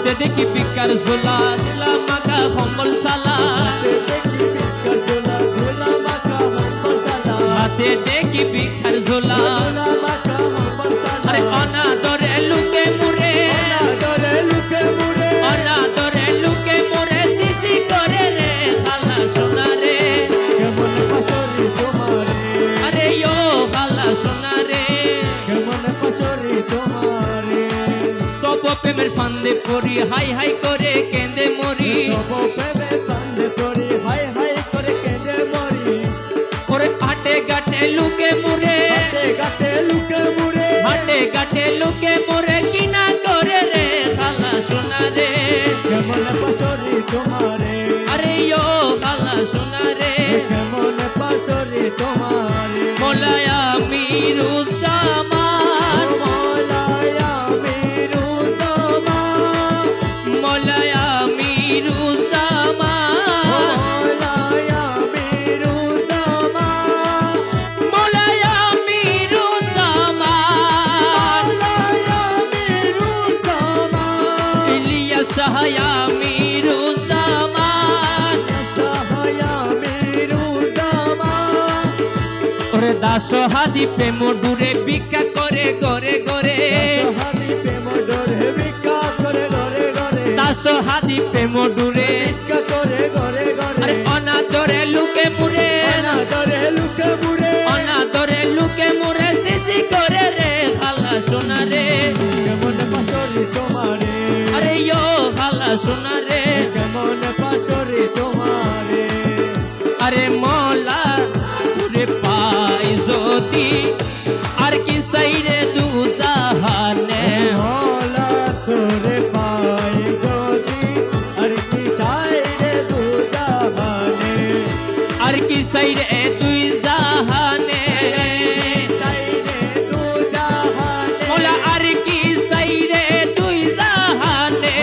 হাতে দেখি বিকার ঝোলা দিলা মাকা কম্বল সালা হাতে দেখি বিকার ঝোলা আরে অনাদরে লুকে মুরে অনাদরে লুকে মুরে সিসি করে রে খালা সোনা রে আরে ও খালা সোনা রে তব প্রেমের ফান্দে পড়ি হাই হাই করে কেঁদে মরি ওরে হাটে গাটে লুকে মুরে হাটে গাটে লুকে মুরে কিনা করে রে খালা সোনা রে আরে ও খালা সোনা রে মোলায়া মিরুজ্জামান মোলায়া মিরুজ্জামান মোলায়া মিরুজ্জামান ইলিয়াস শাহয়া মিরুজ্জামান ওরে দাস হাদি প্রেম ডুরে ভিক্ষা করে গরে গরে দাস হাদি প্রেম ডুরে আরে অনাদরে লুকে মুরে অনাদরে লুকে মুরে সিসি করে রে খালা সোনা রে আরে ও খালা সোনা রে আরে মৌলা তুরে পাই যদি আর কি সাইরে দু জাহানে আর কি সাইরে দুই জাহানে মৌলা আর কি সাইরে দুই জাহানে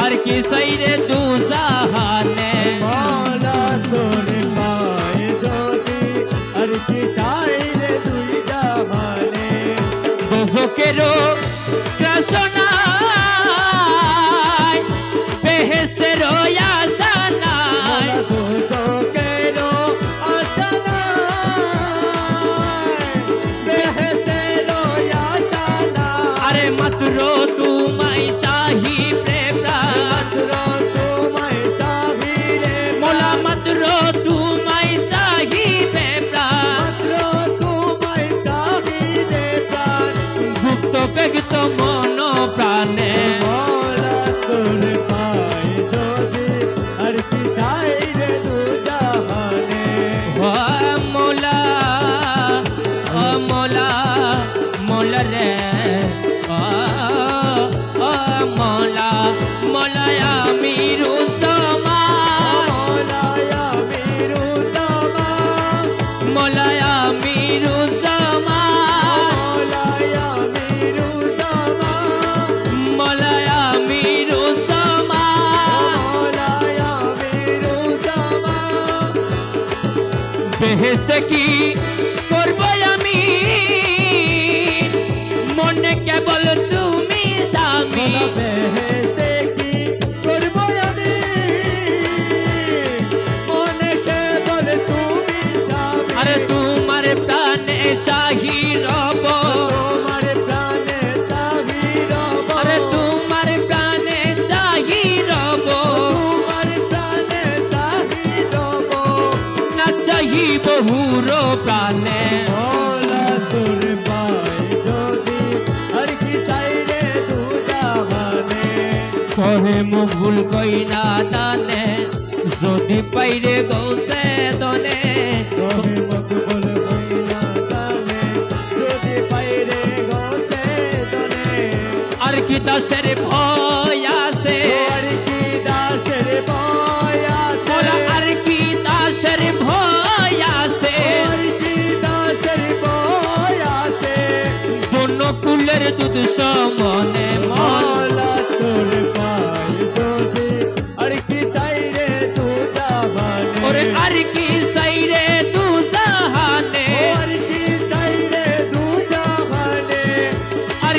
আর কি সাইরে দু জাহানে দোজখেরও ত্রাসনায় বেহেশতেরও আশা নাই আরে মাত্র তোমায় চাহি প্রেমরাত মোলা মাত্র তোমায় চাহি প্রেমরাত গুপ্ত ব্যক্ত মন প্রাণে মোলা মোলা মোলা রে মোলা মোলায়া মিরুজ্জামান মোলায়া মিরুজ্জামান মোলায়া মিরুজ্জামান বেহেশতে কি করব আমি মনে কেবল তুমি স্বামী আরে তোমার প্রাণে চাহি রব আরে তোমার প্রাণে চাহি রব না চাহি বহুর প্রাণে কহে মুগুল কইনা দানে যদি পাইরে গৌসে দনে আর কি দাসের ভয় আছে আর কি দাসের ভয় আছে বন কুলের দুধ সমনে মলা ওরে আর কি সাইরে দু জাহানে আর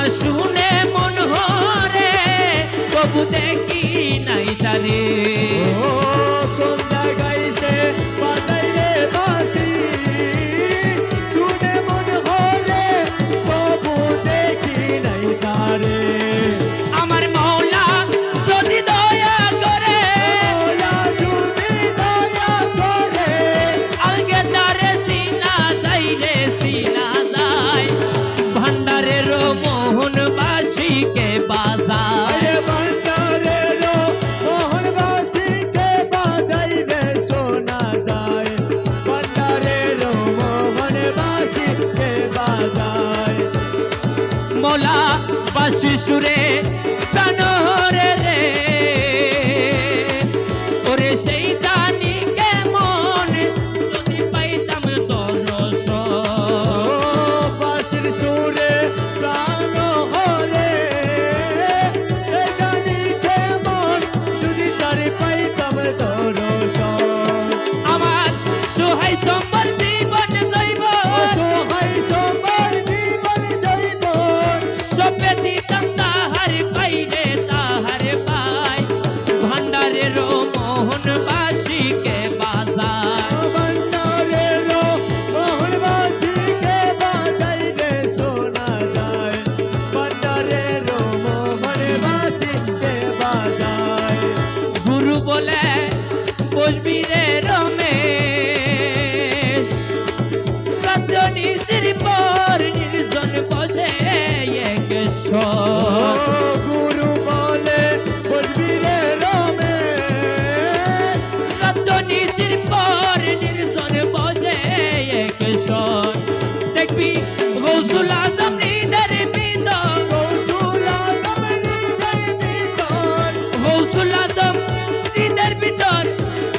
আমার শুনে মন হরে তবু দেখি নাই তারে ও কোন জায়গায় সে বাজাই রে বাঁশি শুনে মন হরে তবু দেখি নাই তারে আমার মৌলা যদি দয়া করে মৌলা যদি দয়া করে আলগে তারে সিনা যাইলে সিনা যায় ভান্ডারের মোহনবাসীকে বাজায় আরে ভান্ডারের মোহনবাসীকে বাজাই রে শোনা যায় ভান্ডারের মোহনবাসীকে বাজায় মোলা বাসি সুরে প্রাণরে রে ওরে সেই জানি কেমন যদি পাইতাম দরস ও বাঁশির সুরে প্রাণ হরে এ জানি কেমন যদি তারে পাইতাম দর্শন আমার সোহাই সম্বল জীবন যাইব অসহায় সবার জীবন যাইবন সপে দিতাম তাহার পাইলে তাহার পাই ভান্ডারের মোহনবাসীকে বাজায় ভান্ডারের মোহনবাসীকে বাজাই রে শোনা যায় ভান্ডারের মোহনবাসীকে বাজায় গুরু বলে বসবি রে রমেশ রজনীশির পর নির্জন বসে এক স্বর। গুরু বলে বলবি রে রমেশ রজনীশির পর নির্জন বসে এক স্বর। দেখবি গৌসুল আজম হৃদয়ের ভিতর কৌতুল আজম হৃদয়ের ভিতর গৌসুল আজম হৃদয়ের ভিতর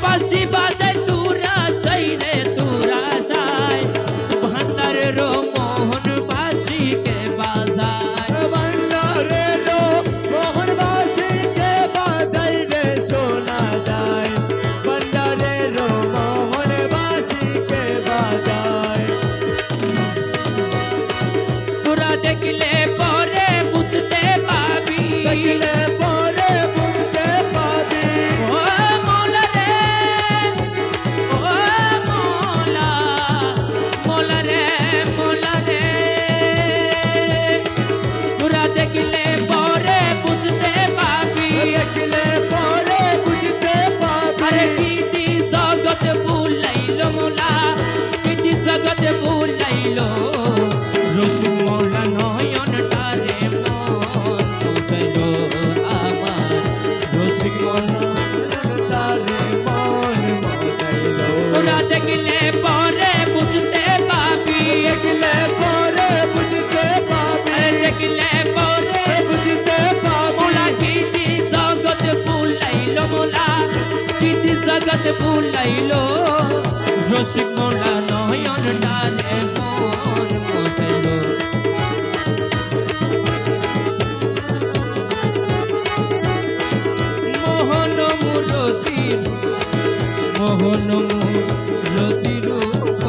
বাঁশি বাজায় তুরা সাইরে তুরা সাই ভান্ডারের মোহনবাসীকে বাজায় ভান্ডারের মোহনবাসীকে বাজাই রে শোনা যায় ভান্ডারের মোহনবাসীকে বাজায় তোরা দেখলে পরে বুঝতে পাবি দেখলে পরে বুঝতে পাবি ও মৌলা রে ও মৌলা মৌলা রে মৌলা রে তোরা দেখলে পরে বুঝতে পাবি দেখলে পরে বুঝতে পাবি আরে কিতি জগৎ ভুলাইল মৌলা কিতি জগৎ ভুলাইল রসিক মৌলা নয়ন টারে মন বুঝাইল আমার রসিক মৌলা তারে মন মজাইল তোরা দেখলে পরে বুঝতে পাবি দেখলে পরে বুঝতে পাবি আরে দেখলে পরে বুঝতে পাবি মোলা কিতি জগৎ ভুলাইল মোলা কিতি জগৎ ভুলাইল রসিক মোলা নয়ন টানে মন মোসাইল মোহন মূরতির রূপ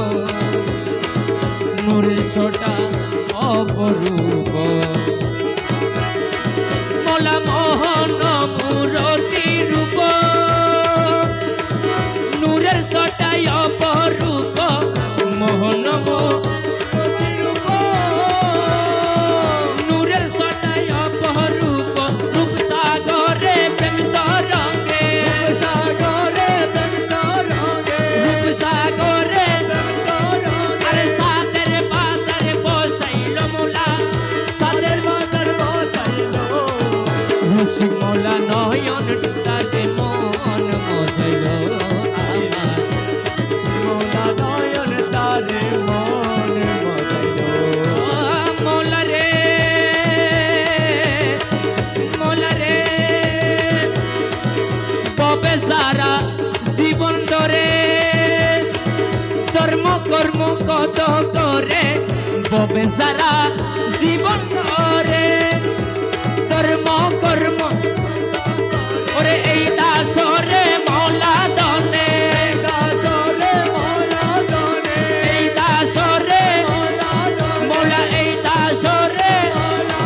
নূরের ছোটা অপরূপ মোলা মোহন মূরতি রূপ নূরের ছোটাই অপরূপ মোহন নূরের ছোটাই অপরূপ রূপ সাগরে প্রেম তরঙ্গে সাগরে রঙে রূপ সাগরে রঙে আরে সাদের বাজারে বসাইল মোলা সাদের বাজার বসাইল রসিক মোলা নয়ন তাকে মন মজাইল আমার মোলা নয়ন তারে মন মজাইল মোলা রে ববে যারা জীবন ধরে ধর্ম কর্ম কত করে ববে যারা জীবন ধরে ধর্ম কর্ম ওরে এই দাসরে মৌলা দনে দাসরে মোলা দনে এই দাসরে মোলা দনে মৌলা এই দাসরে মোলা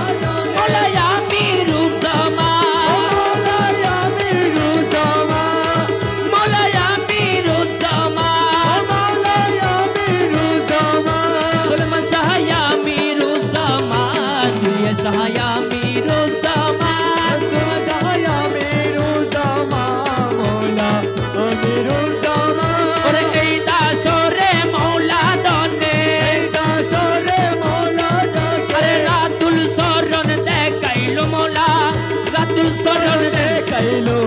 আমিরুজ্জামান সুজায় আমিরুজ্জামান মৌলা আমিরুজ্জামান ওরে এই দাসরে মৌলা দনে এই দাসরে মৌলা ডাকে আরে রাতুল শরণ দেখাইলো মৌলা রাতুল শরণ দেখাইলো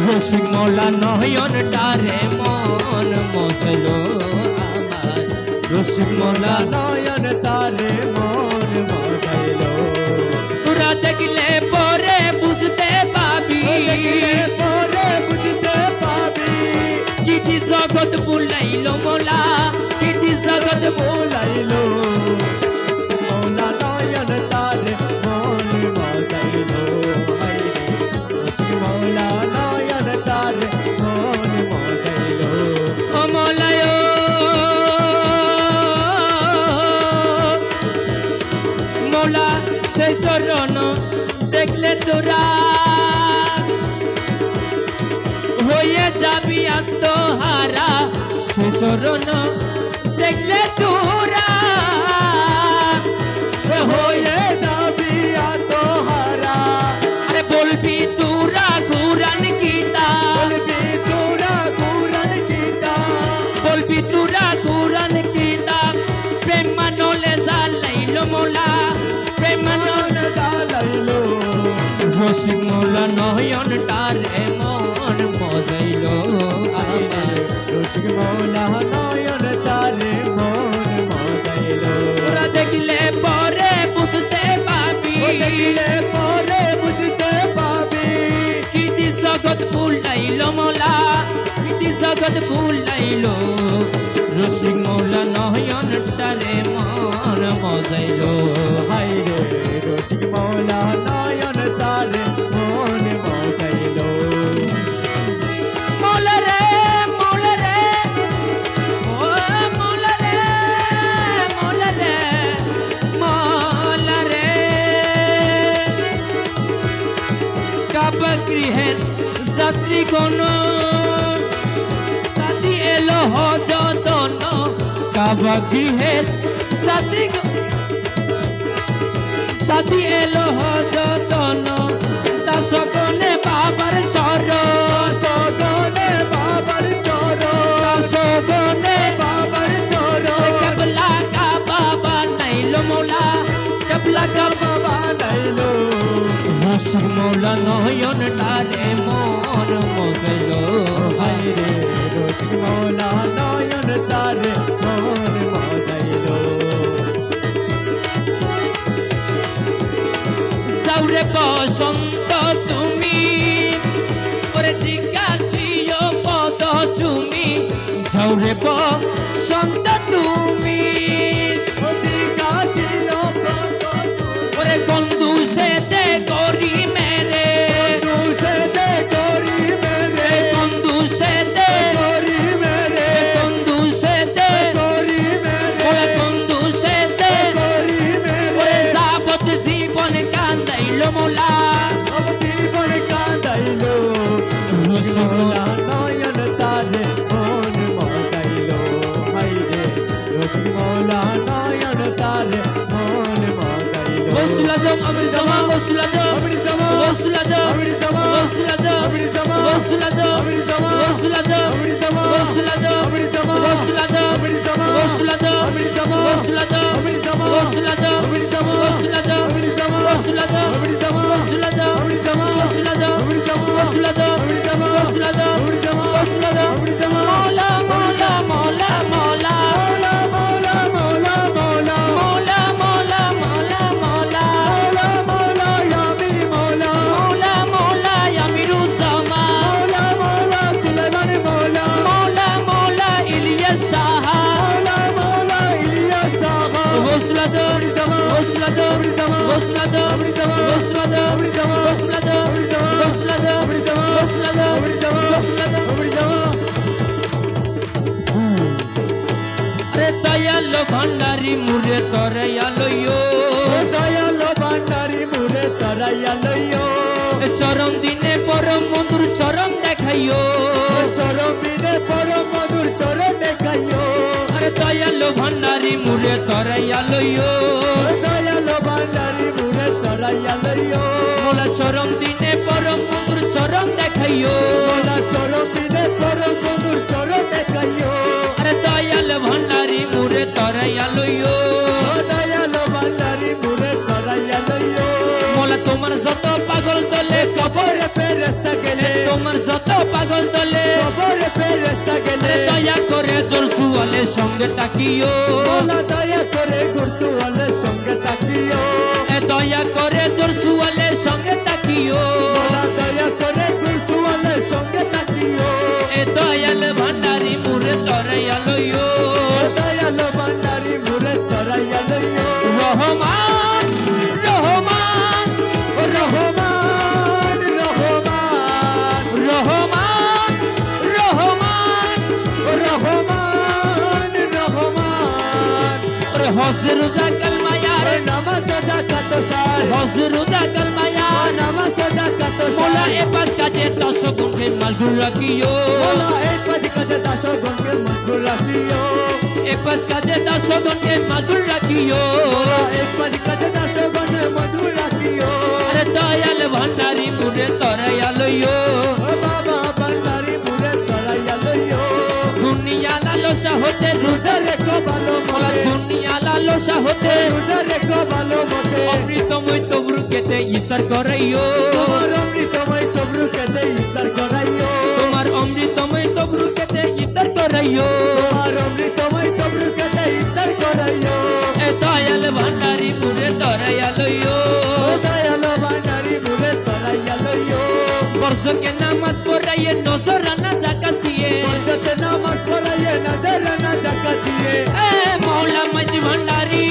রসিক মৌলা নয়ন টারে মন মজলো আমার রসিক মৌলা নয়ন তারে মন মজাইলো তোরা দেখলে পরে বুঝতে পাবি দেখলে পরে বুঝতে পাবি কিটি জগৎ বুলাইলো মৌলা কিটি জগৎ বোলাইলো মৌলা নয়ন তারে মন মজাইলো মৌলা নয়ন তারে মন মজাইলো ও মৌলায় মৌলা সেই চরণ দেখলে তোরা হয়ে যাবি আত্মহারা সে চরণ দেখলে তোরা হয়ে যাবি আত্মহারা আরে বলবি তোরা কুরআন কিতাব বলবি তোরা কুরআন কিতাব বলবি তোরা কুরআন কিতাব প্রেম মানলে জালাইলো মৌলা প্রেম মন জালাইলো রসিক মৌলা নয়ন টারে মন মজাইলো আমার রসিক মৌলা নয়ন তারে মন মজাইলো তোরা দেখলে পরে বুঝতে পাবি দেখলে পরে বুঝতে পাবি কিটি জগৎ বুলাইলো মৌলা কিটি জগৎ বুলাইলো রসিক মৌলা নয়ন টারে মন মজাইলো হাই রে রসিক মৌলা নয়ন তারে মন মজাইলো মৌলা রে মৌলা রে ও মৌলা রে মৌলা রে মৌলা রে কাবা গৃহের যাত্রী কোন সাথী এলো হজতন কাবা গৃহের যাত্রী সাথী এলো হজতন দাসকনে বাবার চরণ সগনে বাবার চরণ দাসকনে বাবার চরণ কেবলা কা বাবা নাইলো মৌলা কেবলা কা বাবা নাইলো রসিক মৌলা নয়ন টারে মন মজাইলো হাই রে রসিক মৌলা নয়ন তারে মন মজাইলো যাওরে বসন্ত তুমি ওরে জিজ্ঞাসিও পদ চুমি যাওরে বসন্ত তুমি অধিকাশীল ওরে বন্ধু সেতে করি মেরে দুষে যে করি মেরে বন্ধু সেতে করি মেরে বন্ধু সেতে করি মেরে ওরে বন্ধু সেতে করি মেরে ওরে যাবত জীবন কান্দাইলো মৌলা জীবন কাঁদাইলো মৌলা নয়ন তারে মন মজাইলো হাই রে রসিক মৌলা নয়ন তারে মন মজাইলো ওসুলাজম আমরি জামা ওসুলাজম আমরি জামা ওসুলাজম আমরি জামা ওসুলাজম আমরি জামা ওসুলাজম আমরি জামা ওসুলাজম আমরি জামা ওসুলাজম আমরি জামা ওসুলাজম আমরি জামা ওসুলাজম আমরি জামা ওসুলাজম আমরি জামা ওসুলাজম আমরি জামা ওসুলাজম আমরি জামা ওসুলাজম আমরি জামা ওসুলাজম আমরি জামা ওসুলাজম আমরি জামা ওসুলাজম আমরি জামা ওসুলাজম আমরি জামা ওসুলাজম আমরি জামা মৌলা মৌলা মৌলা মৌলা মৌলা মৌলা মৌলা মৌলা মৌলা মৌলা মৌলা মৌলা মৌলা মৌলা আমির মৌলা মৌলা মৌলা আমিরুজ্জামান মৌলা মৌলা সুলাইমান মৌলা মৌলা মৌলা ইলিয়াস শাহ মৌলা মৌলা ইলিয়াস শাহ ওসুলাজম আমরি জামা ওসুলাজম আমরি জামা ওসুলাজম আমরি জামা ওসুলাজম আমরি জামা ওসুলাজম আমরি জামা ওসুলাজম আমরি জামা ওসুলাজম আমরি জামা ওসুলাজম আমরি জামা আরে দয়ালো ভান্ডারি মুরে তরাইয়ালো দয়ালো ভান্ডারি মুরে তরাইয়া লইও চরম দিনে পরম মধুর চরম দেখাইও চরমিনে পরম মধুর চর দেখাইও আরে দয়ালো ভান্ডারি মুরে তরাইয়ালো দয়ালো ভান্ডারি মুরে তরাইয়া তরাইয়া লইও মোলা চরম দিনে পরম বন্ধুর চরম দেখাইও মোলা চরম দিনে পরম বন্ধুর চরণ দেখাইও আরে দয়াল ভান্ডারি মুরে তরাইয়া লইও ও দয়ালো ভান্ডারি মুরে তরাইয়া লইও মোলা তোমার যত পাগল দলে কবরে ফেরেশতা গেলে তোমার যত পাগল দলে কবরে ফেরেশতা গেলে দয়া করে জোর সুয়ালের সঙ্গে তাকিও মোলা দয়া করে গুরসুয়ালের সঙ্গে তাকিও দয়া করে জোর সুয়ালের সঙ্গে তাকিও মোলা দয়া করে গুরসুয়ালের সঙ্গে তাকিও এ দয়াল ভান্ডারি মুরে তরাইয়া লইও ও দয়ালো ভান্ডারি মুরে তরাইয়া লইও রহমান রহমান ও রহমান রহমান রহমান রহমান ও রহমান রহমান ওরে হজরুদা কালমায়ার ওরে নামাজ জাকাত সার হজরুদা ও কালমায়ার নামাজ জাকাত মোলা সার এবার কাজে 10 গুণে মাজুর রাখিও মোলা এই পাঁচ কাজে 10 গুণকে মজবুর রাখিও এবার কাজে 10 গুণে মাজুর রাখিও মোলা এই পাঁচ কাজে 10 গুণে মজবুর রাখিও আরে দয়াল ভান্ডারি মুরে তরাইয়া লইও ও বাবা ভান্ডারি মুরে তরাইয়া লইও দুনিয়া লালসা হতে রোজা রেখো ভালো মোলা মতে দুনিয়া লালসা হতে রোজা রেখো ভালো মতে অমৃতময় তবরু কেটে ইফতার করাইও তোমার অমৃতময় তবরু কেটে ইফতার করাইও তোমার অমৃতময় তবরু কেটে ইফতার করাইও তোমার অমৃতময় তবরু কেটে ইফতার করাইও এ দয়াল ভান্ডারি মুরে তরাইয়া লইও ও দয়ালো ভান্ডারি মুরে তরাইয়া লইও বর্ষকে নামাজ পড়াইয়ে নজরানা জাকাত দিয়ে পঞ্চতে নামাজ পড়াইয়ে নজরানা জাকাত দিয়ে এ মৌলা মাঝ ভান্ডারি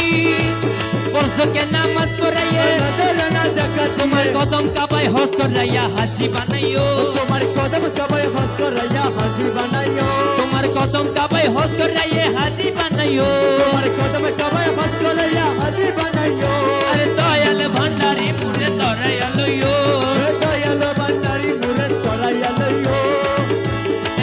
বর্ষকে নামাজ পড়াইয়ে নজরানা জাকাত তোমার দিয়ে কদম কাবায় হজ করাইয়া হাজি বানাইও তোমার কদম কবাই হস করাইয়া হাজি বানাইও তোমার কদম কাবায় হজ করাইয়ে হাজি বানাইও তোমার কদম কবাই হস করাইয়া হাজি বানাইও আরে দয়াল ভান্ডারি মুরে তরাইয়া লইও ও দয়ালো ভান্ডারি মুরে তরাইয়া লইও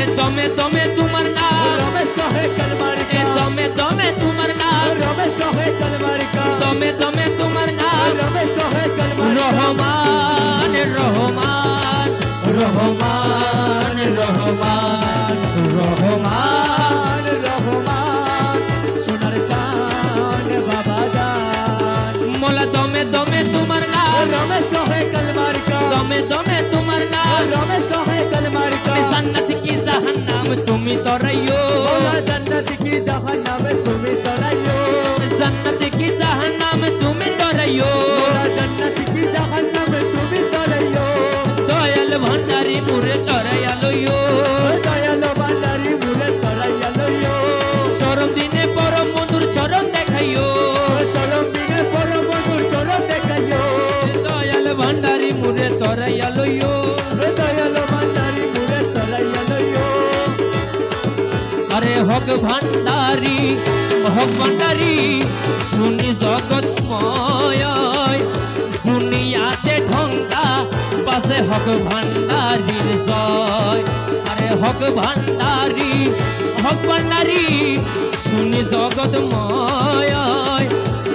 এ দমে দমে তোমার নাম রমেশ কহে এ কলমারিকা দমে দমে তোমার নাম রমেশ কহে কলমারিকা দমে দমে তোমার নাম রমেশ কহে কলমারিকা রহমান রহমান রহমান রহমান রহমান রহমান সোনার চান বাবা জান মোলা দমে দমে তোমার নাম রমেশ কহে কলমারিকা দমে দমে তোমার নাম রমেশ কহে কলমারিকা জান্নাত কি জাহান্নাম তুমি তরাইও মোলা জান্নাত কি জাহান্নামে তুমি তরাইও জান্নাত কি জাহান্নাম তুমি তরাইও মোলা জান্নাত কি জাহান্নামে তুমি তরাইও দয়াল ভান্ডারি মুরে তরাইয়া লইও ও দয়ালো ভান্ডারি মুরে তরাইয়া লইও চরম দিনে পরম বন্ধুর চরণ দেখাইও ও চরম দিনে পরম বন্ধুর চরণ দেখাইও দয়াল ভান্ডারি মুরে তরাইয়া লইও ও দয়ালো ভান্ডারি মুরে তরাইয়া লইও আরে হক ভান্ডারি শুনি জগৎময় দুনিয়াতে ঢঙ্কা পাশে হক ভান্ডারির জয় আরে হক ভান্ডারি শুনি জগৎময়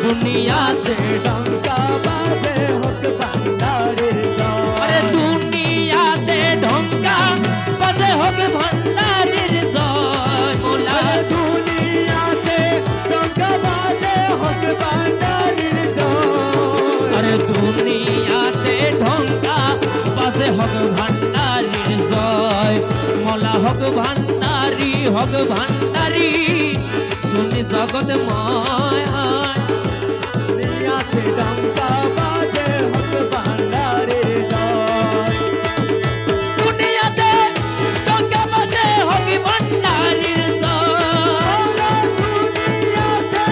দুনিয়াতে ডঙ্কা বাজে হক ভান্ডারির আরে জয় দুনিয়াতে ঢঙ্কা পাশে হক ভান্ডারির জয় মোলা দুনিয়াতে ডঙ্কা বাজে হক ভান্ডারির জয় আরে দুনিয়াতে ঢঙ্কা পাশে হক ভান্ডারির জয় মোলা হক ভান্ডারি শুনি জগৎময় দুনিয়াতে ডঙ্কা বাজে হক ভান্ডারির জয় দুনিয়াতে ঢঙ্কা পাশে হক ভান্ডারির জয় মোলা দুনিয়াতে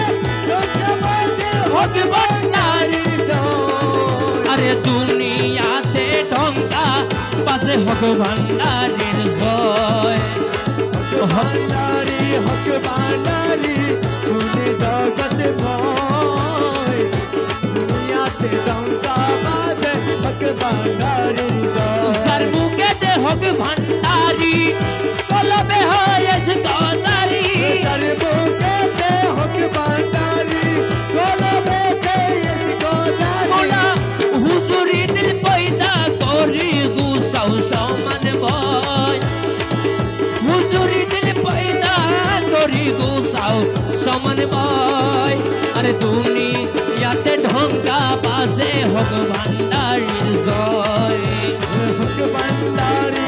ডঙ্কা বাজে হক ভান্ডারি ভান্ডারির জয় আরে দুনিয়াতে ঢঙ্কা পাশে হক ভান্ডারির জয় হক ভান্ডারি শুনে জগৎ ময় দুনিয়াতে ডঙ্কা বাজে হক ভান্ডারির জয় যার বুকেতে হক ভান্ডারি কলবে হয় গজারি তার বুকেতে হক ভান্ডারি কলবেতে এস গোদারি মোলা হক ভান্ডারীর জয়। হক ভান্ডারি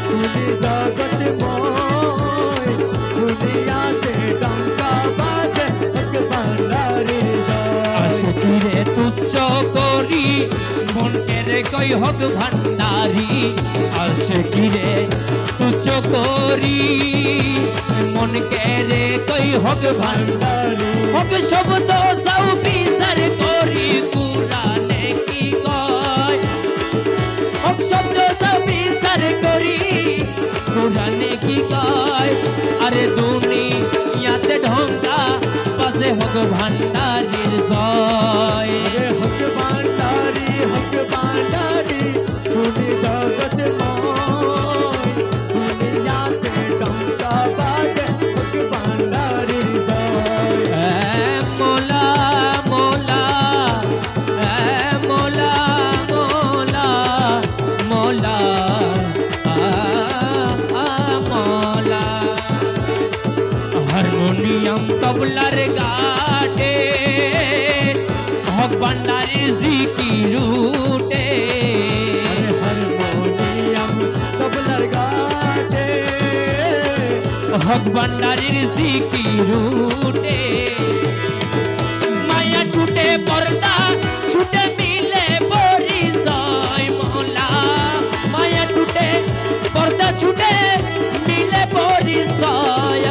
শুনি জগৎময়, দুনিয়াতে ডঙ্কা বাজে হক ভান্ডারি জয়। আশিকিরে তুচ্ছ করি মনকে রে কই হক ভান্ডারী, আশিকিরে তুচ্ছ করি মনকে রে কই হক ভান্ডারী। ভান্ডারি হক শব্দ সব বিচার করি কুরানে কি কয়, হক শব্দ সব বিচার করি কুরানে কি কয়। আরে দুনিয়াতে ঢঙ্কা পাশে হক ভান্ডারীর জয়। হক ভান্ডারি শুনি জগৎময়, দুনিয়াতে ডঙ্কা বাজে হক ভান্ডারি জয়। মোলা মোলা মোলা মোলা মোলা মোলা। হারমোনিয়াম তবলার গাটে হক ভান্ডারীর জিকির উঠে। হারমোনিয়াম তবলার গাছে হক ভান্ডারীর জিকির উঠে। মায়া টুটে পর্দা ছুটে মিলে পরিচয় মোলা, মায়া টুটে পর্দা ছুটে মিলে পরিচয়।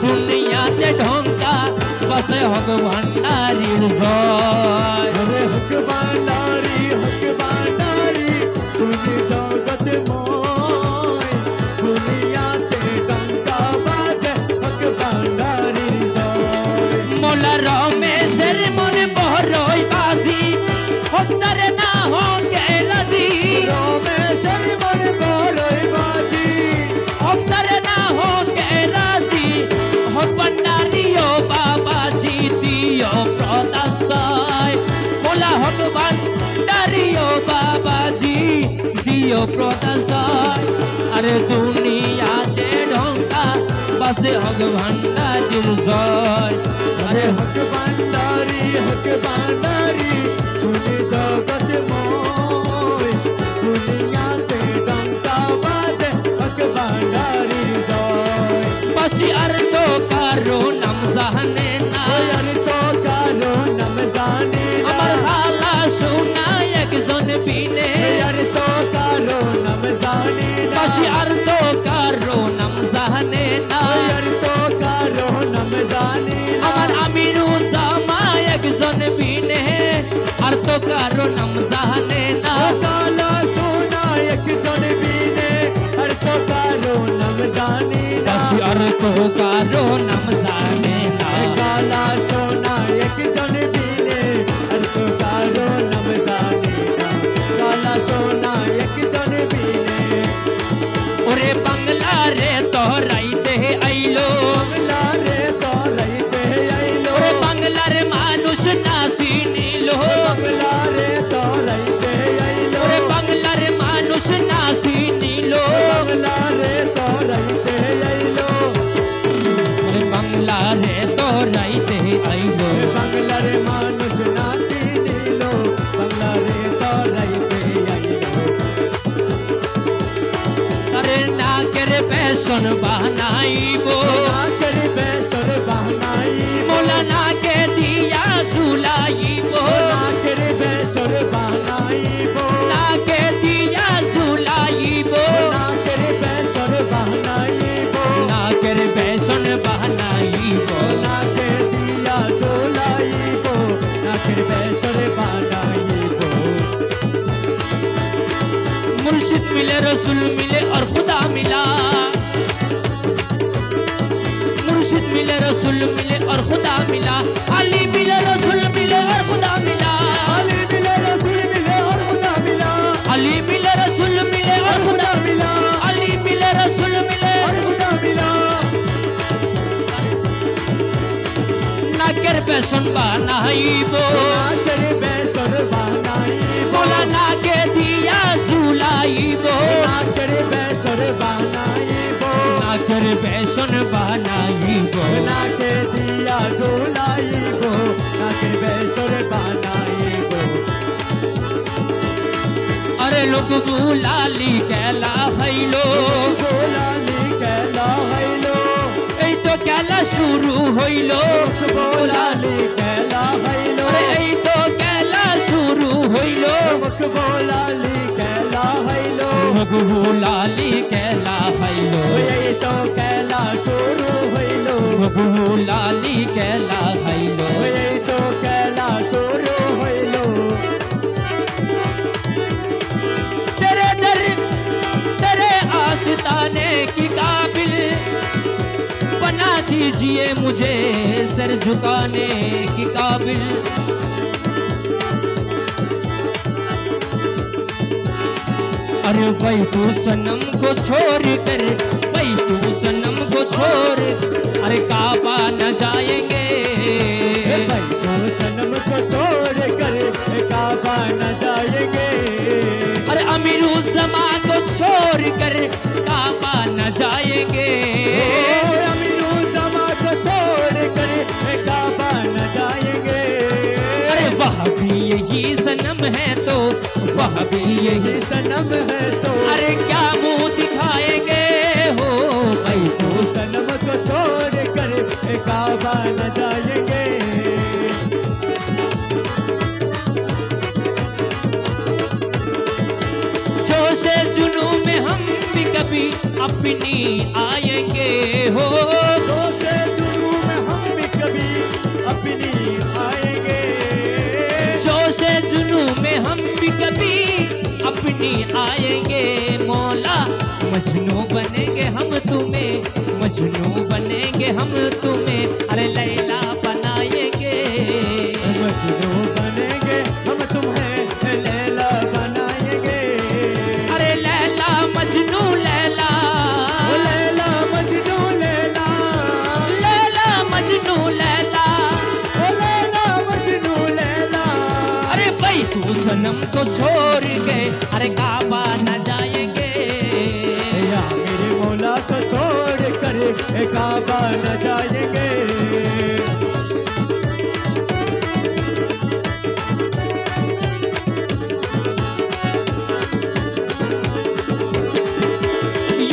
দুনিয়াতে ঢঙ্কা বসে হক ভান্ডারীর জয়। হক ভান্ডারি শুনি জগৎময়, দুনিয়াতে ডঙ্কা বাজে হক ভান্ডারি জয়। মোলা রমেশের মনে বড়ই বাজি, হকদার না হোকে রাজি, রমেশের মনে বড়ই বাজি, হকদার না হোকে রাজি। হক ভান্ডারীও বাবাজি দিও প্রদাশয়, মোলা হক ভান্ডারীও বাবাজি দিও প্রদাশয়। আরে দুনিয়াতে ঢঙ্কা বাসে হক ভান্ডারীর জয়। আরে হক ভান্ডারি শুনি জগৎময়, দুনিয়াতে ডঙ্কা বাজে হক ভান্ডারি জয়। বাসি আর তো কারো নাম জানে না, আর তো কারো নাম জানি না, আমার ভালা শোনা একজন বিনে। আর তো কারো নাম জানি না, বাসি আর তো কারো নাম জানে না, আর তো কারো নাম জানি না, আমার আমিরু জামা একজন বিনে। আর তো কারো নাম জানে না, কালা সোনা একজন বিনে, আর তো কারো নাম জানি না, বাসি আর তো কারো নাম জানে না। কালা সোনা একজন বিনে, আর তো কারো নাম জানি না, কালা সোনা একজন বিনে। ওরে বাংলা রে তোরাইতে আইলো, বাংলা রে তোরাইতে আইলো, ওরে বাংলার মানুষ না চিনিল, বাংলা রে তোরাইতে আইলো, ওরে বাংলার মানুষ না চিনিল, বাংলা রে তোরাইতে আইলো, ওরে বাংলা রে তোরাইতে আইলো। বাংলার মানুষ না চিনিল, বাংলা রে তোরাইতে আইলো। আরে নাকের বেসন বানাইব, নাকের বেসর বানাইব, মোলা নাকে দিয়া ঝুলাইব, নাকের বেসর বানাইব, নাকে দিয়া ঝুলাইব, নাকের বেসর বানাইব, নাকের বেসন বানাইব। নাকে দিয়া ঝোলাইব, নাকের বেসর বানাইব। मुर्शिद मिले रसूल मिले और खुदा मिला, मुर्शिद मिले रसूल मिले और खुदा मिला, अली मिले रसूल मिले और खुदा मिला, अली मिले रसूल मिले और खुदा मिला, अली मिले रसूल मिले और खुदा मिला, अली मिले रसूल मिले और खुदा मिला। नाकेर बेसन बानाइबो, नाकेर बेसर बानाइब, मोला नाके दिया झुलाइबो, नाकेर बेसर बानाइब, नाकेर बेसन बानाइबो। नाके दिया झोलाइब, नाकेर बेसर बानाइब। আরে লোক বুলালি কেলা হইলো, বোলালি খেলা হইলো, এই তো খেলা শুরু হইলো, বোলালি খেলা হইলো, আরে এই তো খেলা শুরু হইলো, বোলালি খেলা হইলো, লোক বুলালি কেলা হইলো, এই তো খেলা শুরু হইলো, লোক বুলালি কেলা হইলো। এই তো খেলা শুরু হইলো। तेरे दर तेरे आस्ताने की काबिल बना दीजिए मुझे, सर झुकाने की काबिल। अरे भाई तू सनम को छोड़ कर, भाई तू सनम को छोड़, अरे काबा न जाएंगे, भाई तो सनम को छोड़ कर काबा न जाएंगे, अरे अमीरुज़्ज़मा को छोड़ कर काबा न जाएंगे। अमीरुज़्ज़मा को छोड़ कर काबा न जाएंगे। अरे वह भी यही सनम है तो, वह भी यही, सनम है तो, अरे क्या मुंह दिखाएंगे हो भाई तो तो सनम को छोड़ कर काबा न जाएंगे। जोशे जुनू में हम भी कभी अपनी आएंगे हो, तो से जुनू में हम भी कभी अपनी आएंगे। जोशे जुनू में हम भी कभी अपनी आएंगे। मौला मजनू बनेंगे हम तुम्हें, मजनू बनेंगे हम तुम्हें, अरे लैला बनाएंगे, मजनू बनेंगे हम तुम्हें लैला बनाएंगे। अरे लैला मजनू लैला, ओ लैला मजनू लैला, लैला मजनू लैला। ओ लैला मजनू लैला। अरे भाई तू सनम को छोड़ के अरे काबा न जाएंगे, या मेरे मौला को छोड़ कर काबा न जाएंगे।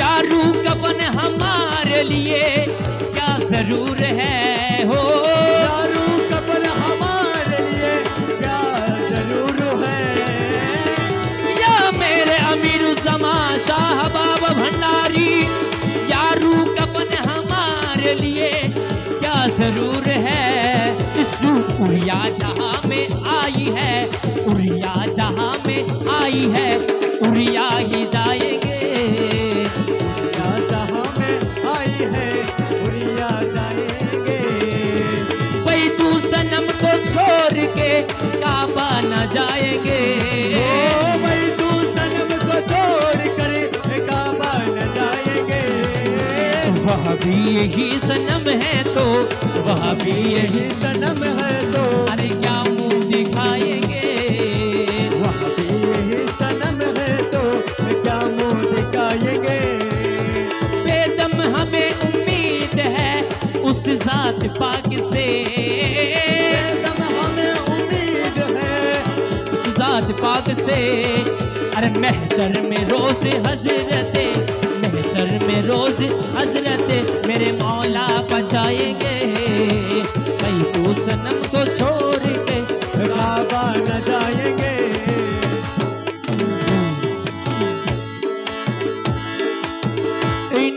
यारू कफन हमारे लिए क्या जरूर है हो, यारू कफन हमारे लिए क्या जरूर है। या मेरे अमीरुज़्ज़मा शाह बाबा भंडारी, यारू कफन हमारे लिए क्या जरूर है। इस उड़िया जहां में आई है, उड़िया जहां में आई है, उड़िया ही जाएंगे, या जहां में आई है उड़िया जाएंगे। भाई तू सनम को छोड़ के काबा न जाएंगे, ओ भाई तू सनम को छोड़ कर काबा न जाएंगे। वह भी यही सनम है तो, वह भी यही, यही सनम है तो, अरे क्या मुंह दिखाएंगे, वह भी यही सनम है तो क्या मुंह दिखाएंगे। बेदम हमें उम्मीद है उस जात पाक से, एकदम हमें उम्मीद है उस जात पाक से। अरे महशर में रोज हजरते, महशर में रोज हजरते मेरे मौला बचाएंगे। भाई तू सनम को छोड़ के काबा न जाएंगे।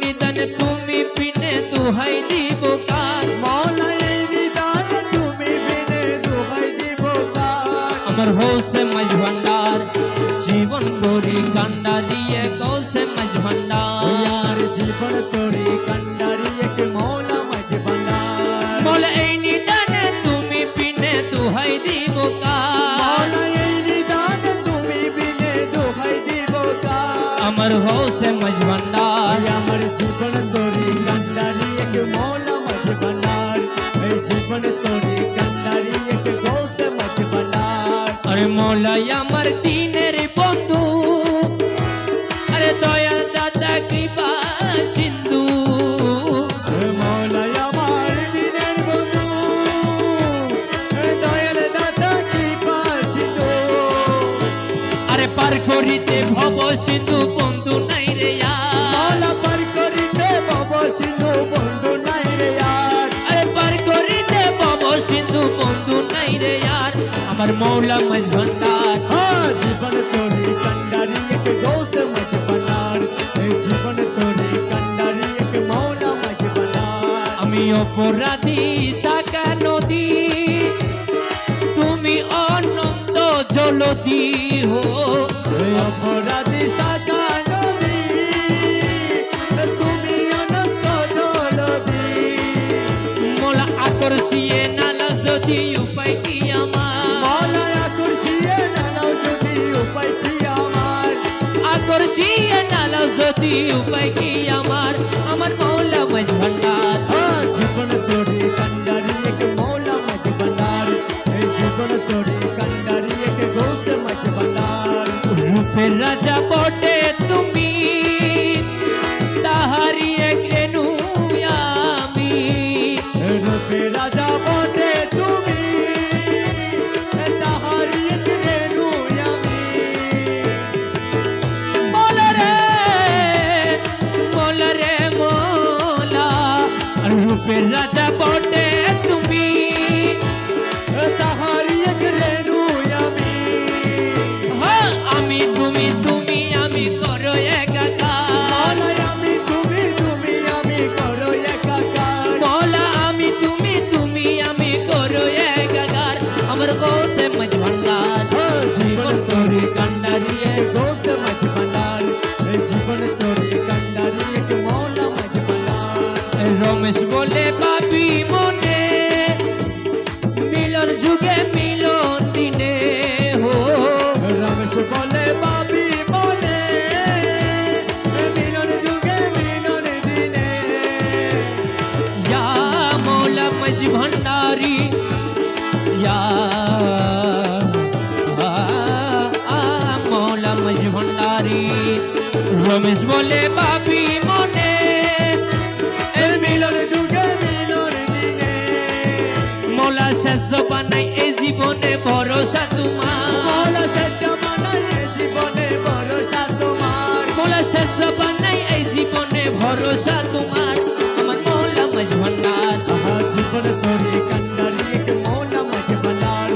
निधन তুমি পিনে দুহাই দিব কার, मौला ये निदान तुम्हें बिने दुहाई दीबो कार। আমার হোসে মাঝ ভান্ডার জীবন গরি কান্ডা দিয়ে কৌসে মাঝ ओ ভান্ডার। यार जीवन तोरी कंडारी एक मौला मज भंडार। বলে এই নিদান তুমি পিনে দুহাই দিব কার, मौला ये निदान तुम्हें बिने दुहाई दीबो कार। আমার হোসে মাঝ ভান্ডার। या मर जीवन तोरी कंडारी एक मौला मज भंडार। ए जीवन तोरी कंडारी एक गौस मज भंडार। আরে মৌলাই আমার দিনের বন্ধু, আরে দয়াল দাদা কি বা সিন্ধু, मौला আমার দিনের বন্ধু, দয়াল দাদা কি পাশিতো। আরে পার্ক করিতে ভব সিন্ধু বন্ধু নাই রে यार মাওলা পার করিতে ভব সিন্ধু বন্ধু নাই রে यार আরে পার করিতে ভব সিন্ধু বন্ধু নাই রে यार আমার মৌলা মজ ভান্ডার हाँ जीवन तोरी कंडारी एक गौस मज बनार जीवन तोरी कंडारी एक मौला मज बनार আমি অপরাধী শাখা নদী তুমি অনন্ত জলদি হো अपराधी शाखा नदी তুমি অনন্ত জলদি মোলা আকর্ষিয়ে নালা যদি উপায় কি আমার মৌলায়া কুরসিয়ে নাও যদি উপায় কি আমার আকর্ষিয়ে নালা যদি উপায় কি আমার মৌলা মজ ভান্ডার हाँ जीवन तोरी कंडारी एक मौला मज बनार जीवन तोरी कंडारी एक गौस मज बनार রূপের রাজা বটে তুমি তাহারি এক রেণু আমি रूपे राजा बोटे তুমি তাহারি এক রেণু আমি মোলা রে মোলা আর রূপের রাজা বটে তুমি তাহারি এক রেণু আমি হ্যাঁ আমি তুমি আমি করো একাকার মৌলা আমি তুমি আমি করো একাকার মোলা আমি তুমি আমি করো একাকার আমার গোসে মজ ভান্ডার জীবন তোরে কান্ডারিয়ে गौस मज बनार जीवन तोरी कंडारी एक मौला मज बनार রমেশ বলে পাবি মনে মিলন যুগে মিলন দিনে হো रमेश बोले बाबी बोले मिलन जुगे मिलन दिने या मौला मज भंडारी या मौला मज भंडारी रमेश बोले पापी मने मिलन जुगे मिलन दिने मौला শেষ বানাই এই জীবনে ভরসা তোমার मौला सच्चा मनाए जीवने भरोसा तुम्हार মৌলা শেষ বানাই এই জীবনে ভরসা তোমার আমার মৌলা মজ ভন্ডার आहा जीवन तोरी कंडारी एक मौला मज बनार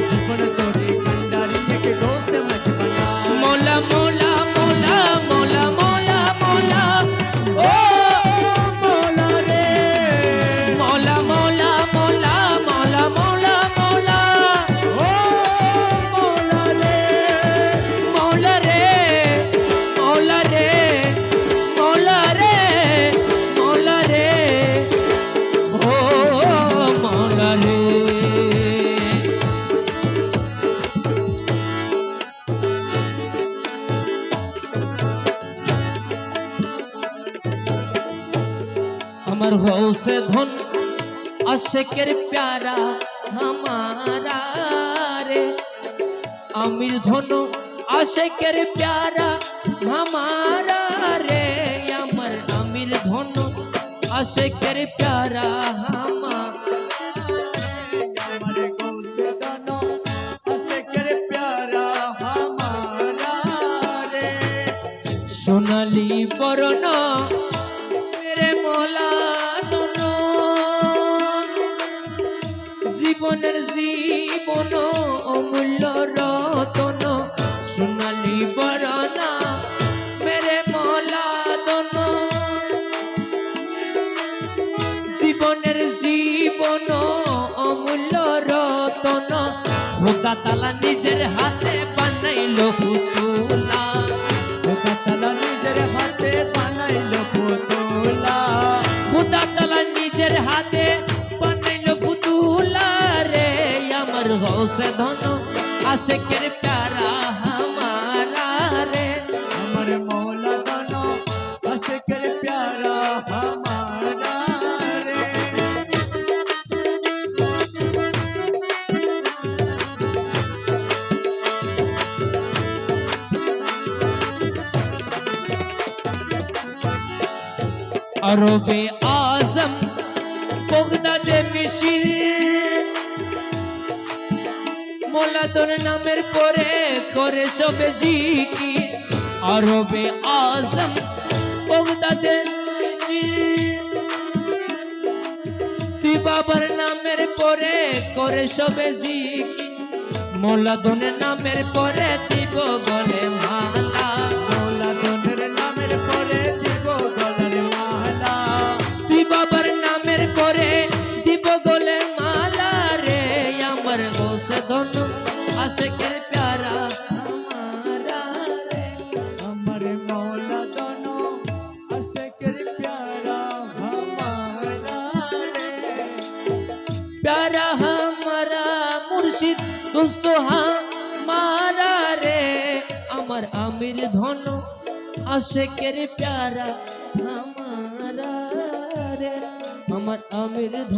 जीवन तोरी कंडारी एक गौस मज बनार मौला मौला मौला मौला मौला मौला ओ मौला रे मौला मौला मौला मौला मौला मौला ओ मौला रे मौला रे मौला रे मौला रे मौला रे ओ मौला रे আমার হৌসে ধন আশেকের প্যারা হামারা রে আমির ধন আশেকের প্যারা হামারা রে আমার আমির ধন আশেকের প্যারা হামারা हमारे गौस दानो अशकर प्यारा हमारा रे সোনালি বরণ মেরে মলা দন জীবনের জীবন অমূল্য রতন সোনালি বরণ মেরে মলা দন জীবনের জীবন অমূল্য রতন খোদা তালা নিজের হাতে বানাইলো পুতুলা तला निजर हाथे बनाइलो पुतुला খোদা তালা নিজের হাতে বানাইলো পুতুলা রে আমার হৌসে ধন আশেকের প্যারা হামারা রে हमारे मौला दानो अशकर प्यारा हमारा रे আরবে আজম বগদাদে মিশির মোলা তোর নামের পরে করে সবে জিকির আরবে আজম বগদাদে তুই বাবার নামের পরে করে সবে জিকির মোলা তোর নামের পরে দিব গলে মালা মোলা তোর নামের পরে দিব গলার মালা তুই বাবার নামের পরে দিব গলে মালা রে আমার গোসে ধন আশিকের প্যারা আমারা রে আমার মৌলা দোনো আশিকের প্যারা हमारा রে प्यारा हमारा मुर्शिद दोस्त हमारा रे अमर आमिर धन आशिकेर प्यारा हमारा रे अमर आमिर धन